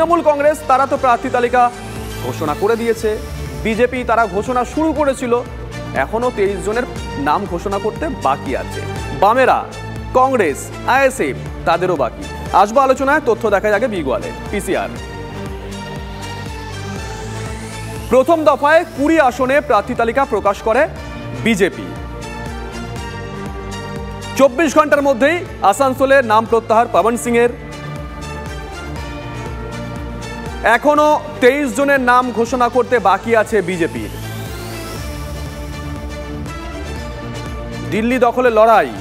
তৃণমূল কংগ্রেস তারা তো প্রার্থী তালিকা ঘোষণা করে দিয়েছে, বিজেপি তারা ঘোষণা শুরু করেছিল, এখনো 23 জনের নাম ঘোষণা করতে বাকি আছে। বামেরা, কংগ্রেস, আইএসএফ তাদেরও বাকি। আসবো আলোচনায়, তথ্য দেখা যাবে বিগওয়ালে পিসিআর। প্রথম দফায় 20 আসনে প্রার্থী তালিকা প্রকাশ করে বিজেপি। 24 ঘন্টার মধ্যেই আসানসোলে নাম প্রত্যাহার পবন সিং এর। এখনো 23 জনের নাম ঘোষণা করতে বাকি আছে বিজেপির। দিল্লি দখলের লড়াই,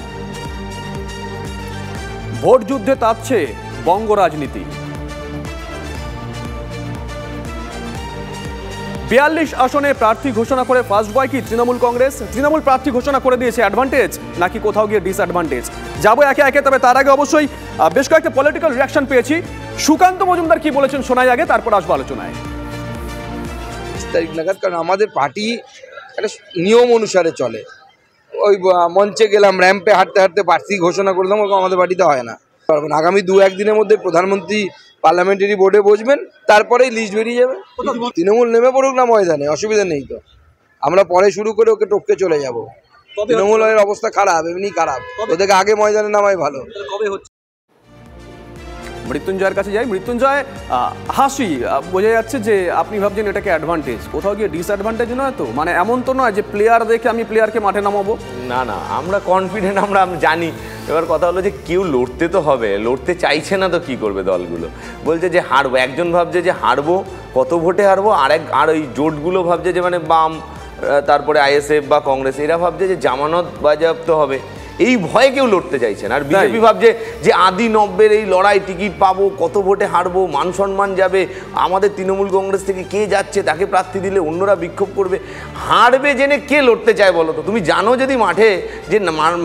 ভোট যুদ্ধে তাপছে বঙ্গ রাজনীতি। 42 আসনে প্রার্থী ঘোষণা করে ফার্স্ট বয় কি তৃণমূল কংগ্রেস? তৃণমূল প্রার্থী ঘোষণা করে দিয়েছে, অ্যাডভান্টেজ নাকি কোথাও গিয়ে ডিসঅ্যাডভান্টেজ? যাবো একে একে, তবে তার আগে অবশ্যই বেশ কয়েকটা পলিটিক্যাল রিয়াকশন পেয়েছি। সুকান্ত মজুমদার কি বলেছেন শোনাই আগে, তারপর আসবো আলোচনায়। 20 তারিখ নাগাদ, কারণ আমাদের পার্টি একটা নিয়ম অনুসারে চলে। ওই মঞ্চে গেলাম, র্যাম্পে হাঁটতে হাঁটতে প্রার্থী ঘোষণা করলাম, ওরকম আমাদের পার্টিতে হয় না। আগামী 2-1 দিনের মধ্যে প্রধানমন্ত্রী পার্লামেন্টারি বোর্ডে বসবেন, তারপরেই লিস্ট বেরিয়ে যাবে। তৃণমূল নেমে পড়ুক না ময়দানে, অসুবিধা নেই তো। আমরা পরে শুরু করে ওকে টপকে চলে যাব। তৃণমূলের অবস্থা খারাপ, এমনি খারাপ, ওদেরকে আগে ময়দানে নামাই ভালো। মৃত্যুঞ্জয়ের কাছে যাই। মৃত্যুঞ্জয়, হাসি বোঝা যাচ্ছে যে আপনি ভাবছেন এটাকে অ্যাডভান্টেজ, কোথাও গিয়ে ডিসঅ্যাডভান্টেজ নয় তো? মানে এমন তো নয় যে প্লেয়ার দেখে আমি প্লেয়ারকে মাঠে নামাবো। না না, আমরা কনফিডেন্ট, আমরা জানি। এবার কথা হলো যে কেউ লড়তে তো হবে, লড়তে চাইছে না তো কি করবে দলগুলো? বলছে যে হারবো, একজন ভাবছে যে হারবো, কত ভোটে হারবো, আর ওই জোটগুলো ভাবছে যে মানে বাম, তারপরে আইএসএফ বা কংগ্রেস, এরা ভাবছে যে জামানত বাজেয়াপ্ত হবে। এই ভয়ে কেউ লড়তে চাইছেন। আর বিজেপি ভাবছে যে আদি 90-এর এই লড়াই, টিকিট পাবো, কত ভোটে হারবো, মান সম্মান যাবে, আমাদের তৃণমূল কংগ্রেস থেকে কে যাচ্ছে তাকে প্রার্থী দিলে অন্যরা বিক্ষোভ করবে। হারবে জেনে কে লড়তে চায় বলো তো? তুমি জানো যদি মাঠে যে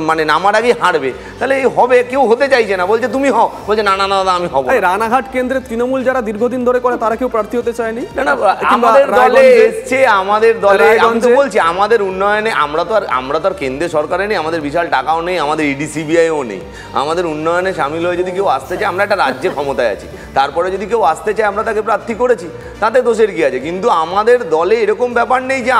মানে নামার আগেই হারবে, তাহলে এই হবে, কেউ হতে চাইছে না, বলছে তুমি হও, বলছে না না না আমি হব। রানাঘাট কেন্দ্রে তৃণমূল যারা দীর্ঘদিন ধরে করে তারা কেউ প্রার্থী হতে চায়নি। না না, আমাদের দলে এসছে, আমাদের দলে, আমি তো বলছি আমাদের উন্নয়নে, আমরা তো আর কেন্দ্রীয় সরকারে নেই, আমাদের বিশাল টাকাও নেই, আমাদের ইডি সিবিআইও নেই। আমাদের উন্নয়নে সামিল হয়ে যদি কেউ আসতে চায়, আমরা একটা রাজ্যে ক্ষমতায় আছি, তারপরে যদি কেউ আসতে চায় আমরা তাকে প্রার্থী করেছি, তাতে দোষের কি আছে? কিন্তু আমাদের দলে এরকম ব্যাপার নেই যে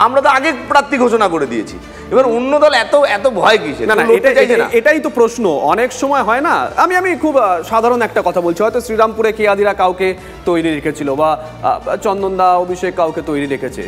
আমরা তো আগে প্রার্থী ঘোষণা করে দিয়েছি। এবার অন্য দল এত ভয় কিসের? না না, এটাই তো প্রশ্ন। অনেক সময় হয় না, আমি খুব সাধারণ একটা কথা বলছি, হয়তো শ্রীরামপুরে কেয়াদিরা কাউকে তৈরি রেখেছিল বা চন্দনদা অভিষেক কাউকে তৈরি রেখেছে,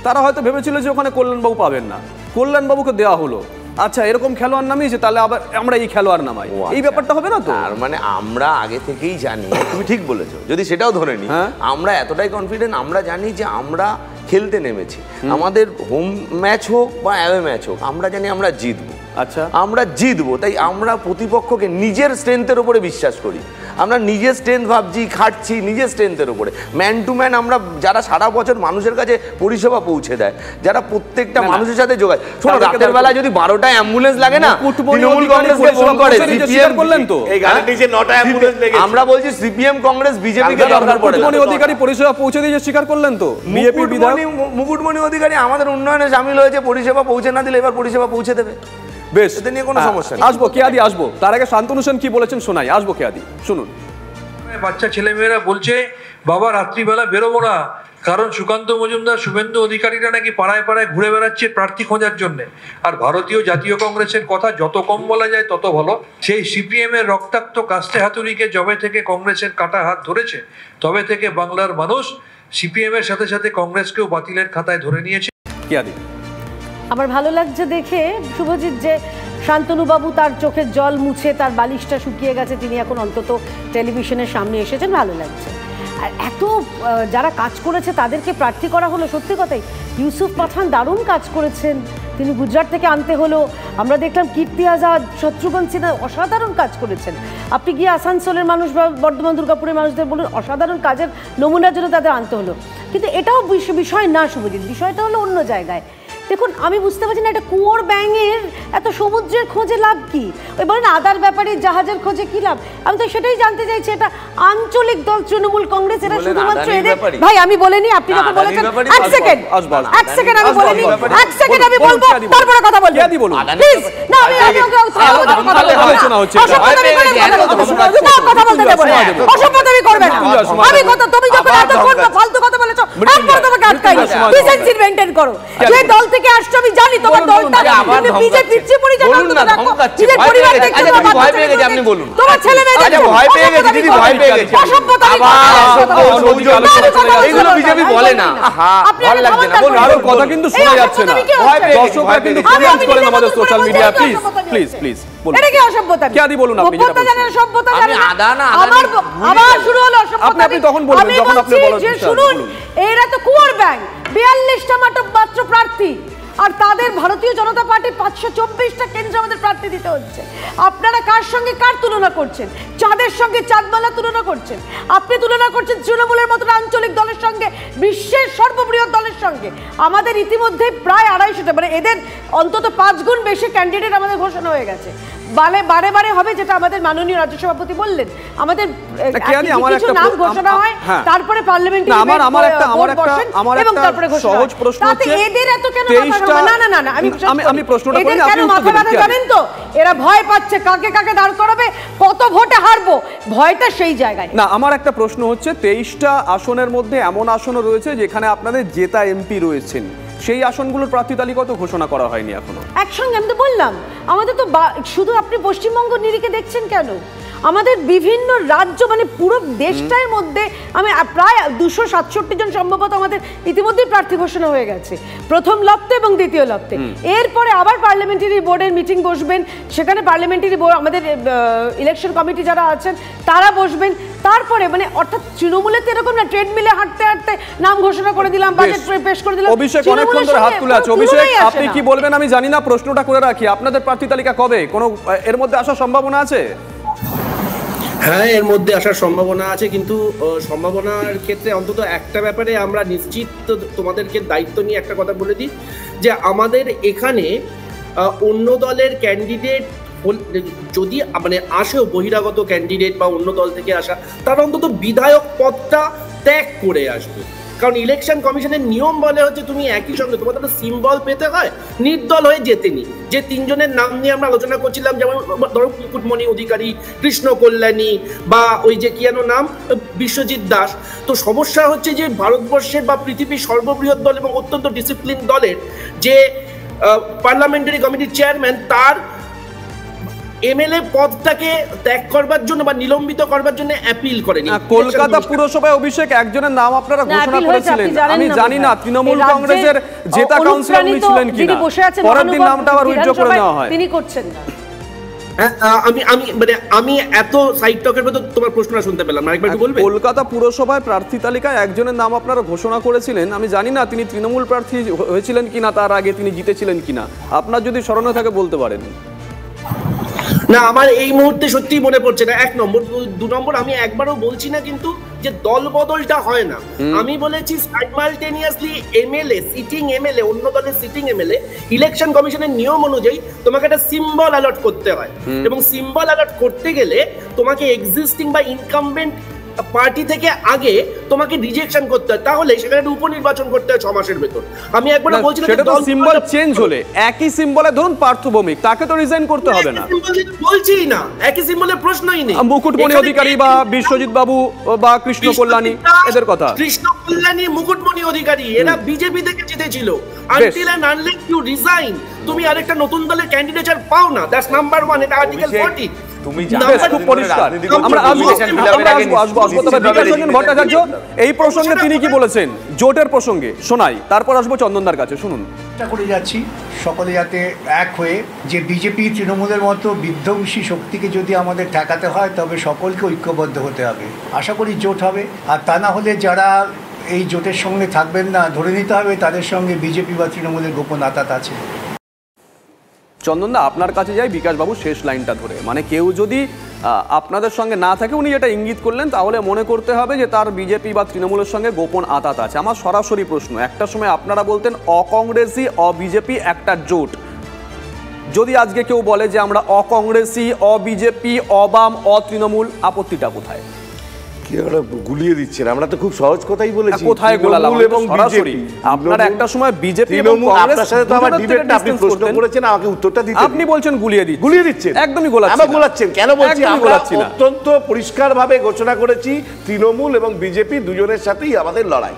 তারা হয়তো ভেবেছিল যে ওখানে কল্যাণবাবু পাবেন না, কল্যাণবাবুকে দেওয়া হলো। আচ্ছা, এরকম খেলোয়াড় নামিয়েছে, তাহলে আবার আমরা এই খেলোয়াড় নামাই, এই ব্যাপারটা হবে না তো? আর মানে আমরা আগে থেকেই জানি, তুমি ঠিক বলেছো, যদি সেটাও ধরে নি, আমরা এতটাই কনফিডেন্ট, আমরা জানি যে আমরা খেলতে নেমেছি, আমাদের হোম ম্যাচ হোক বা অ্যাওয়ে ম্যাচ হোক, আমরা জানি আমরা জিতবো। আচ্ছা, আমরা জিতবো, তাই আমরা প্রতিপক্ষকে নিজের স্ট্রেংথের উপরে বিশ্বাস করি। আমরা নিজের স্ট্রেংথ ভাবছি, খাটছি নিজের স্ট্রেংথের উপরে, ম্যান টু ম্যান। আমরা যারা সারা বছর মানুষের কাছে পরিষেবা পৌঁছে দেয়, যারা প্রত্যেকটা মানুষের সাথে যোগায়। শোনো, রাতের বেলা যদি 12টা অ্যাম্বুলেন্স লাগে না, তৃণমূল কংগ্রেসকে ফোন করে, সিপিএম করলেন তো এই গাড়ির নিচে 9টা অ্যাম্বুলেন্স লেগেছে। আমরা বলছি সিপিএম কংগ্রেস বিজেপিকে দরকার পড়ে। মুকুটমণি অধিকারী পরিষেবা পৌঁছে দিয়ে স্বীকার করলেন তো বিজেপি বিধায়ক মুকুটমণি অধিকারী আমাদের উন্নয়নে সামিল হয়েছে, পরিষেবা পৌঁছে না দিলে এবার পরিষেবা পৌঁছে দেবে। বেশ, এতে নিয়ে কোনো সমস্যা নেই। আসবো কেয়াদি, আসবো। তার আগে শান্তনু সেন কি বলেছেন শোনাই, আসবো কেয়াদি, শুনুন। বাচ্চা ছেলেমেয়েরা বলছে বাবা রাত্রিবেলা বেরোবো না, কারণ সুকান্ত মজুমদার, শুভেন্দু অধিকারীরা নাকি পাড়ায় পাড়ায় ঘুরে বেড়াচ্ছে প্রার্থী খোঁজার জন্য। আর ভারতীয় জাতীয় কংগ্রেসের কথা যত কম বলা যায় তত ভালো। সেই সিপিএম এর রক্তাক্ত কাস্তে হাতুড়িকে যবে থেকে কংগ্রেসের কাটা হাত ধরেছে, তবে থেকে বাংলার মানুষ সিপিএম এর সাথে সাথে কংগ্রেসকেও বাতিলের খাতায় ধরে নিয়েছে। আমার ভালো লাগছে দেখে শুভজিৎ যে শান্তনুবাবু তার চোখের জল মুছে তার বালিশটা শুকিয়ে গেছে, তিনি এখন অন্তত টেলিভিশনের সামনে এসেছেন, ভালো লাগছে। আর এত যারা কাজ করেছে তাদেরকে প্রার্থী করা হলো, সত্যি কথাই ইউসুফ পাঠান দারুণ কাজ করেছেন, তিনি গুজরাট থেকে আনতে হলো। আমরা দেখলাম কীর্তি আজাদ, শত্রুঘ্ন সিনহা অসাধারণ কাজ করেছেন। আপনি গিয়ে আসানসোলের মানুষ বা বর্ধমান দুর্গাপুরের মানুষদের বলুন, অসাধারণ কাজের নমুনার জন্য তাদের আনতে হলো। কিন্তু এটাও বিষয় না শুভজিৎ, বিষয়টা হলো অন্য জায়গায়। দেখুন, আমি বুঝতে পারছি না এটা কুয়োর ব্যাঙের এত সমুদ্রের খোঁজে লাভ কি? ওই বলেন আদার ব্যাপারে জাহাজের খোঁজে কি লাভ? আমি তো সেটাই জানতে চাইছি। এটা আঞ্চলিক দল তৃণমূল কংগ্রেস, এরা শুধুমাত্র এদের ভাই আমি বলিনি, আপনি যখন বলেছেন এক সেকেন্ড আমি বলিনি, এক সেকেন্ড আমি বলবো, তারপরে কথা বলবো প্লিজ। না আমি কথা বলতে দেব না, অসভ্যতামি করবে না। আমি কথা, তুমি যখন এত ফালতু কথা বলেছো, একবার তোমাকে আটকাই না, ডিসেন্সি মেইনটেইন করো। যে দল থেকে আসছো আমি জানি তোমার দলটা তুমি বিজেপি পিছিয়ে পড়ে যাও, বলুন না, ধমকাচ্ছে, ভয় পেয়ে গেছে। আচ্ছা তুমি ভয় পেয়ে গেছে, আপনি বলুন। তোমার ছেলে মেয়েদের আচ্ছা ভয় পেয়ে গেছে, দিদি ভয় পেয়ে গেছে। এইগুলো বিজেপি বলে না। ভালো লাগছে না, বলুন। আরো কথা কিন্তু শোনা যাচ্ছে না, দর্শকরা কিন্তু কমেন্ট করেন আমাদের social media. Please please please বলুন, এটা কি অসভ্যতা? কি আদি বলুন আপনি, যেটা বলছেন। সভ্যতা আমি আদা না, আবার শুরু হলো অসভ্যতা। আপনি তখন বলবেন, যখন আপনি বলেন। যে শুনুন, এরা তো কুয়ার ব্যাংক, 42টা মাত্র প্রার্থী, আর তাদের ভারতীয় জনতা পার্টি 524টা কেন্দ্রে আমাদের প্রার্থী দিতে হচ্ছে। আপনারা কার সঙ্গে কার তুলনা করছেন? চাঁদের সঙ্গে চাঁদমালা তুলনা করছেন, আপনি তুলনা করছেন তৃণমূলের মতো আঞ্চলিক দলের সঙ্গে, বিশ্বের সর্ববৃহৎ দলের সঙ্গে। আমাদের ইতিমধ্যে প্রায় 250টা, মানে এদের অন্তত 5 গুণ বেশি ক্যান্ডিডেট আমাদের ঘোষণা হয়ে গেছে। বারে বারে হবে, যেটা আমাদের মাননীয় রাজ্য সভাপতি বললেন, আমাদের কিছু নাম ঘোষণা হয়, তারপরে পার্লামেন্টারি এবং তারপরে সহজ প্রশ্ন হচ্ছে এদের এত কেন না আমি প্রশ্নটা করি, আপনি উত্তর দিন। জানেন তো এরা ভয় পাচ্ছে কাকে কাকে দাঁড় করাবে, কত ভোটে হারবো, ভয়টা সেই জায়গায় না। আমার একটা প্রশ্ন হচ্ছে, 23টা আসনের মধ্যে এমন আসনও রয়েছে যেখানে আপনাদের জেতা এমপি রয়েছেন, সেই আসনগুলোর প্রার্থী তালিকা তো ঘোষণা করা হয়নি এখনো। একসঙ্গে আমি তো বললাম, আমাদের তো শুধু আপনি পশ্চিমবঙ্গ নিরিখে দেখছেন কেন, আমাদের বিভিন্ন রাজ্য, মানে পুরো দেশটার মধ্যে আমি প্রায় 267 জন সম্ভবত আমাদের ইতিমধ্যেই প্রার্থী ঘোষণা হয়ে গেছে, প্রথম লপ্তে এবং দ্বিতীয় লপ্তে। এরপরে আবার পার্লামেন্টারি বোর্ডের মিটিং বসবেন, সেখানে পার্লামেন্টারি বোর্ড, আমাদের ইলেকশন কমিটি যারা আছেন তারা বসবেন। তারপরে মানে অর্থাৎ তৃণমূলের তো এরকম না, ট্রেডমিলে হাঁটতে হাঁটতে নাম ঘোষণা করে দিলাম, বাজেট পেশ করে দিলাম। অভিষেক অনেকক্ষণ ধরে হাত তুলে আছে। অভিষেক, আপনি কি বলবেন আমি জানি না, প্রশ্নটা করে রাখি, আপনাদের প্রার্থী তালিকা কবে, কোনো এর মধ্যে আসার সম্ভাবনা আছে? হ্যাঁ, এর মধ্যে আসার সম্ভাবনা আছে, কিন্তু সম্ভাবনার ক্ষেত্রে অন্তত একটা ব্যাপারে আমরা নিশ্চিত, তোমাদেরকে দায়িত্ব নিয়ে একটা কথা বলে দিই, যে আমাদের এখানে অন্য দলের ক্যান্ডিডেট যদি মানে আসেও, বহিরাগত ক্যান্ডিডেট বা অন্য দল থেকে আসা, তারা অন্তত বিধায়ক পদটা ত্যাগ করে আসবে। কারণ ইলেকশন কমিশনের নিয়ম বলে হচ্ছে তুমি একই সঙ্গে তোমাদের তো সিম্বল পেতে হয়, নির্দল হয়ে যেতেনি। যে 3 জনের নাম নিয়ে আমরা আলোচনা করছিলাম, যেমন ধরো মুকুটমণি অধিকারী, কৃষ্ণ কল্যাণী, বা ওই যে কি নাম বিশ্বজিৎ দাস। তো সমস্যা হচ্ছে যে ভারতবর্ষের বা পৃথিবীর সর্ববৃহৎ দল এবং অত্যন্ত ডিসিপ্লিন দলের যে পার্লামেন্টারি কমিটির চেয়ারম্যান, তার এমএলএ পদটাকে ত্যাগ করবার জন্য বা নিলম্বিত করবার জন্য অ্যাপিল করেনি। কলকাতা পুরসভায় অভিষেক একজনের নাম আপনারা ঘোষণা করেছিলেন, আমি জানি না তৃণমূল কংগ্রেসের জেতা কাউন্সিলর উনি ছিলেন কিনা, পরের দিন নামটা আবার উইথড্র করে নেওয়া হয়। তিনি করছেন না। আমি এত সাইড টকের মধ্যে তোমার প্রশ্নটা শুনতে পেলাম না, একবার একটু বলবে? কলকাতা পুরসভায় প্রার্থী তালিকায় একজনের নাম আপনারা ঘোষণা করেছিলেন, আমি জানি না তিনি তৃণমূল প্রার্থী হয়েছিলেন কিনা, তার আগে তিনি জিতেছিলেন কিনা, আপনার যদি স্মরণে থাকে বলতে পারেন। না, আমার এই মুহূর্তে সত্যি মনে পড়ছে না। 1 নম্বর। 2 নম্বর, আমি একবারও বলছি না কিন্তু যে দল বদলটা হয় না, আমি বলেছি সাইমালটেনিয়াসলি এমএলএ, সিটিং এমএলএ, অন্য দলের সিটিং এমএলএ ইলেকশন কমিশনের নিয়ম অনুযায়ী তোমাকে একটা সিম্বল অ্যালট করতে হয়, এবং সিম্বল অ্যালট করতে গেলে তোমাকে এক্সিস্টিং বা ইনকামবেন্ট পার্টি থেকে আগে তোমাকে রিজেকশন করতে হয়, তাহলে সেখানে একটা উপনির্বাচন করতে হয় 6 মাসের ভেতর। আমি একবার বলছিলাম সেটা তো সিম্বল চেঞ্জ হলে, একই সিম্বলে ধরুন পার্থ ভৌমিক, তাকে তো রিজাইন করতে হবে না। বলছি না, একই সিম্বলের প্রশ্নই নেই। মুকুটমণি অধিকারী বা বিশ্বজিৎ বাবু বা কৃষ্ণ কল্যাণী, এদের কথা। কৃষ্ণ কল্যাণী, মুকুটমণি অধিকারী, এরা বিজেপি থেকে জিতেছিল। Until and unless you resign, তুমি আরেকটা নতুন দলের ক্যান্ডিডেটর পাও না। দ্যাটস নাম্বার 1, এটা আর্টিকেল 40। তুমি খুব পরিষ্কার। আমরা আসবো তবে বিকাশ রঞ্জন ভট্টাচার্য এই প্রসঙ্গে তিনি কি বলেছেন জোটের প্রসঙ্গে শোনাই, তারপর আসবো চন্দনদার কাছে, শুনুন। চেষ্টা করে যাচ্ছি সকলে যাতে এক হয়ে, যে বিজেপি তৃণমূলের মতো বিধ্বংসী শক্তিকে যদি আমাদের ঠেকাতে হয় তবে সকলকে ঐক্যবদ্ধ হতে হবে। আশা করি জোট হবে, আর তা না হলে যারা এই জোটের সঙ্গে থাকবেন না, ধরে নিতে হবে তাদের সঙ্গে বিজেপি বা তৃণমূলের গোপন আঁতাত আছে। চন্দনদা, আপনার কাছে যাই বিকাশবাবু শেষ লাইনটা ধরে, মানে কেউ যদি আপনাদের সঙ্গে না থাকে, উনি যেটা ইঙ্গিত করলেন, তাহলে মনে করতে হবে যে তার বিজেপি বা তৃণমূলের সঙ্গে গোপন আঁতাত আছে। আমার সরাসরি প্রশ্ন, একটা সময় আপনারা বলতেন অকংগ্রেসি অবিজেপি একটা জোট, যদি আজকে কেউ বলে যে আমরা অকংগ্রেসি অবিজেপি অবাম অতৃণমূল, আপত্তিটা কোথায়? কি ওরা গুলিয়ে দিচ্ছেন? আমরা তো খুব সহজ কথাই বলেছি। কোথায় গোলালাম এবং সরাসরি আপনারা একটা সময় বিজেপি এবং কংগ্রেস আপনার সাথে তো আবার ডিবেটটা আপনি প্রশ্ন করেছেন, আমাকে উত্তরটা দিতে আপনি বলছেন গুলিয়ে দিচ্ছেন। গুলিয়ে দিচ্ছেন, একদমই গোলাচ্ছেন। আমরা গোলাচ্ছেন কেন বলছি? একদমই আমরা গোলাচ্ছি না। অত্যন্ত পরিষ্কারভাবে ঘোষণা করেছি তৃণমূল এবং বিজেপি দুজনের সাথেই আমাদের লড়াই।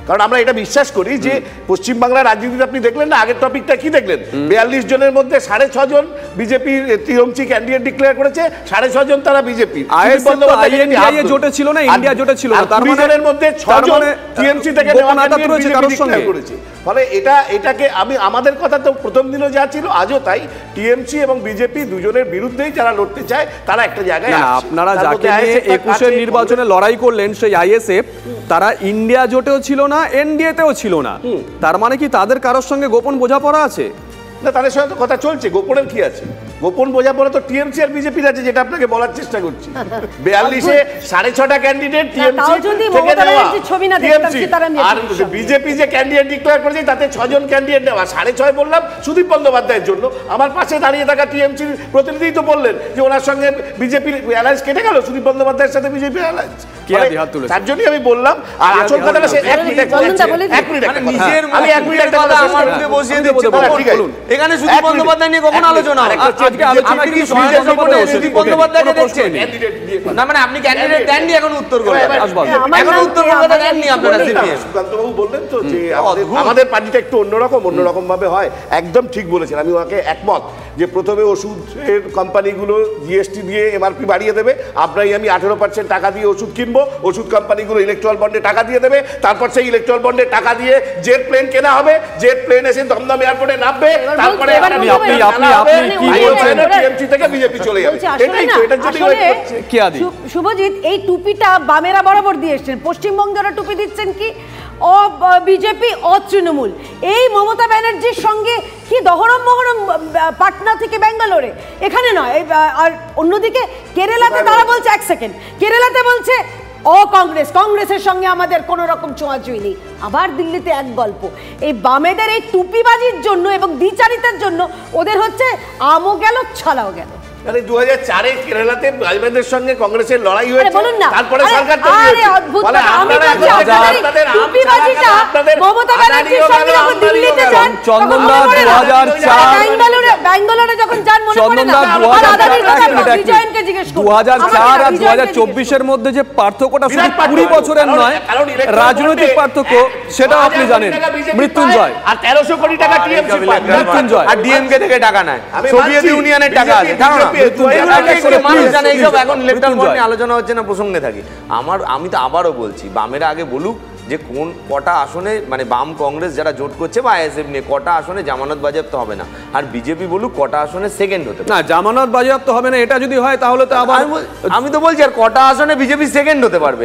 কারণ আমরা এটা বিশ্বাস করি যে পশ্চিমবাংলার রাজনীতিতে আপনি দেখলেন না, আগের টপিকটা কি দেখলেন? 42 জনের মধ্যে 6.5 জন বিজেপি টিএমসি ক্যান্ডিডেট ডিক্লেয়ার করেছে, 6.5 জন তারা বিজেপি। জোটে ছিল না, ইন্ডিয়া জোটে ছিল না, তার মানে জনের মধ্যে 6 জন টিএমসি থেকে করেছে। ফলে এটাকে আমি আমাদের কথা তো প্রথম দিনও যা ছিল আজও তাই, টিএমসি এবং বিজেপি দুজনের বিরুদ্ধেই যারা লড়তে চায় তারা একটা জায়গায় আসছে। আপনারা যাকে নিয়ে 21-এর নির্বাচনে লড়াই করলেন সেই আইএসএফ, তারা ইন্ডিয়া জোটেও ছিল না, এনডিএতেও ছিল না। তার মানে কি তাদের কারোর সঙ্গে গোপন বোঝাপড়া আছে? না, তাদের সঙ্গে তো কথা চলছে। গোপনের কি আছে? গোপন বোঝাপড়া তো টিএমসি আর বিজেপির আছে, যেটা আপনাকে বলার চেষ্টা করছি। 42-এ 6.5টা ক্যান্ডিডেট টিএমসি থেকে নেওয়া, টিএমসি আর বিজেপি যে ক্যান্ডিডেট ডিক্লেয়ার করেছে তাতে 6 জন ক্যান্ডিডেট নেওয়া। 6.5 বললাম সুদীপ বন্দ্যোপাধ্যায়ের জন্য। আমার পাশে দাঁড়িয়ে থাকা টিএমসির প্রতিনিধি তো বললেন যে ওনার সঙ্গে বিজেপির অ্যালায়েন্স কেটে গেল, সুদীপ বন্দ্যোপাধ্যায়ের সাথে বিজেপির অ্যালায়েন্স। তার জন্যই আমি বললাম। আর আসল কথাটা সে 1 মিনিট আমি 1 মিনিট কথা আমার মুখে বসিয়ে দিচ্ছি। ঠিক আছে, এখানে সুদীপ বন্দ্যোপাধ্যায় নিয়ে কখন আলোচনা হয়? না মানে আপনি ক্যান্ডিডেট দেননি, এখন উত্তর করবেন, এখন উত্তর কলকাতা দেননি আপনারা। সুকান্তবাবু বললেন তো যে আমাদের পার্টিটা একটু অন্যরকম ভাবে হয়। একদম ঠিক বলেছেন, আমি ওনাকে একমত যে প্রথমে ওষুধের কোম্পানিগুলো জিএসটি দিয়ে এমআরপি বাড়িয়ে দেবে, আমরাই আমি 18% টাকা দিয়ে ওষুধ কিনবো, ওষুধ কোম্পানিগুলো ইলেকট্রাল বন্ডে টাকা দিয়ে দেবে, তারপর সেই ইলেকট্রাল বন্ডে টাকা দিয়ে জেট প্লেন কেনা হবে, জেট প্লেন এসে দমদম এয়ারপোর্টে নামবে, তারপরে শুভজিৎ এই টুপিটা বামেরা বরাবর দিয়ে এসছেন, পশ্চিমবঙ্গের টুপি দিচ্ছেন কি ও বিজেপি ও তৃণমূল। এই মমতা ব্যানার্জির সঙ্গে কি দহরম মহরম পাটনা থেকে ব্যাঙ্গালোরে, এখানে নয়। আর অন্যদিকে কেরালাতে তারা বলছে, 1 সেকেন্ড, কেরালাতে বলছে ও কংগ্রেসের সঙ্গে আমাদের কোনো রকম ছোঁয়াছুঁই নেই। আবার দিল্লিতে এক গল্প। এই বামেদের এই টুপিবাজির জন্য এবং দ্বিচারিতার জন্য ওদের হচ্ছে আমও গেল ছালাও গেল। 2004-এ কেরালাতে আইএমএফের সঙ্গে কংগ্রেসের লড়াই হয়েছে, তারপরে সরকার চন্দনদা 2004 আর 2024-এর মধ্যে যে পার্থক্যটা শুধু 20 বছরের নয়, রাজনৈতিক পার্থক্য, সেটাও আপনি জানেন। মৃত্যুঞ্জয় আর 1300 কোটি টাকা টিএমসি পায়, মৃত্যুঞ্জয় আর ডিএমকে থেকে টাকা নেয়, সোভিয়েত ইউনিয়নের টাকা আছে। আলোচনা হচ্ছে না, প্রসঙ্গে থাকি। আমি তো আবারও বলছি, বামেরা আগে বলুক যে কোন কটা আসনে, মানে বাম কংগ্রেস যারা জোট করছে বা আইএসএফ নিয়ে কটা আসনে জামানত বাজেয়াপ্ত হবে না, আর বিজেপি বলুক কটা আসনে সেকেন্ড হতে পারে। না, জামানত বাজেয়াপ্ত হবে না, এটা যদি হয় তাহলে তো আবার আমি তো বলছি আর কটা আসনে বিজেপি সেকেন্ড হতে পারবে।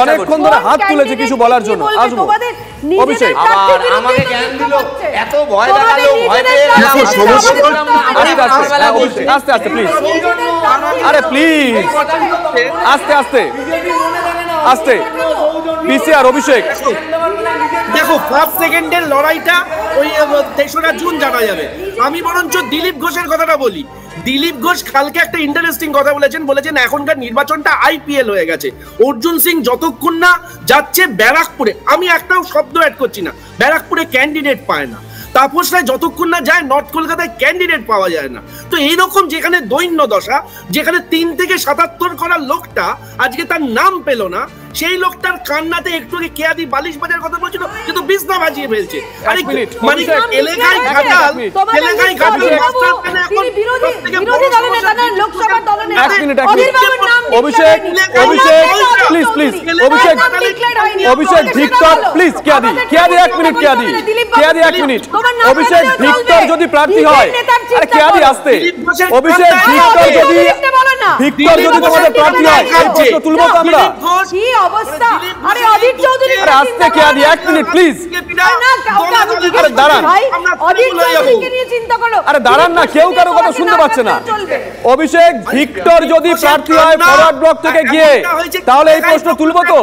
অনেকক্ষণ ধরে হাত তুলেছে কিছু বলার জন্য, আসবো অভিষেক। আবার আমাকে জ্ঞান দিল, এত ভয় দেখালো, ভয় পেয়ে গেলাম। আস্তে আস্তে প্লিজ, আরে প্লিজ আস্তে আস্তে আস্তে পিসিআর অভিষেক। দেখো 5 সেকেন্ডের লড়াইটা ওই 3রা জুন জানা যাবে। আমি বরঞ্চ দিলীপ ঘোষের কথাটা বলি। দিলীপ ঘোষ কালকে একটা ইন্টারেস্টিং কথা বলেছেন এখনকার নির্বাচনটা আইপিএল হয়ে গেছে। অর্জুন সিং যতক্ষণ না যাচ্ছে ব্যারাকপুরে, আমি একটাও শব্দ অ্যাড করছি না, ব্যারাকপুরে ক্যান্ডিডেট পায় না। তাপস রায় যতক্ষণ না যায় নর্থ কলকাতায় ক্যান্ডিডেট পাওয়া যায় না। তো এইরকম যেখানে দৈন্য দশা, যেখানে 3 থেকে 77 করার লোকটা আজকে তার নাম পেল না, সেই লোকটার কান্নাতে একটু আগে কেয়াদি বালিশ বাজার কথা বলছিল, কিন্তু বিছনা বাজিয়ে ফেলছে। আরে মানে এলাকায় Ghatal Abhishek please please Abhishek Victor please কেয়াদি 1 মিনিট, কেয়াদি 1 মিনিট। অভিষেক ভিক্টর যদি প্রার্থী হয়, আরে কেয়াদি আসতে, অভিষেক ভিক্টর যদি তোমাদের প্রার্থী হয়, এই প্রশ্ন তুলবো তো আমরা। কি অবস্থা, আরে অজিত চৌধুরী আসতে কেয়াদি 1 মিনিট প্লিজ। আরে দাঁড়ান, অজিত চৌধুরীকে নিয়ে চিন্তা করো। আরে দাঁড়ান না, কেউ কারো কথা শুনতে পাচ্ছে না। অভিষেক ভিক্টর যদি প্রার্থী হয় ফরওয়ার্ড ব্লক থেকে গিয়ে, তাহলে এই প্রশ্ন তুলবো তো।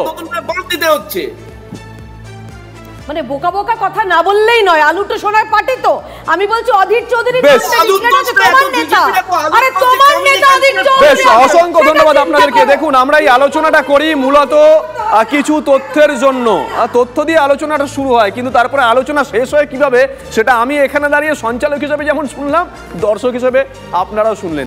মানে বোকা বোকা কথা না বললেই নয়, আলুটো সোনার পার্টি তো। আমি বলছি অধীর চৌধুরী বেশ, তোমার নেতা, আরে তোমার নেতা অধীর চৌধুরী। বেশ, অসংখ্য ধন্যবাদ আপনাদেরকে। দেখুন, আমরা এই আলোচনাটা করি মূলত কিছু তথ্যের জন্য। তথ্য দিয়ে আলোচনাটা শুরু হয়, কিন্তু তারপরে আলোচনা শেষ হয় কিভাবে সেটা আমি এখানে দাঁড়িয়ে সঞ্চালক হিসেবে যেমন শুনলাম, দর্শক হিসেবে আপনারাও শুনলেন।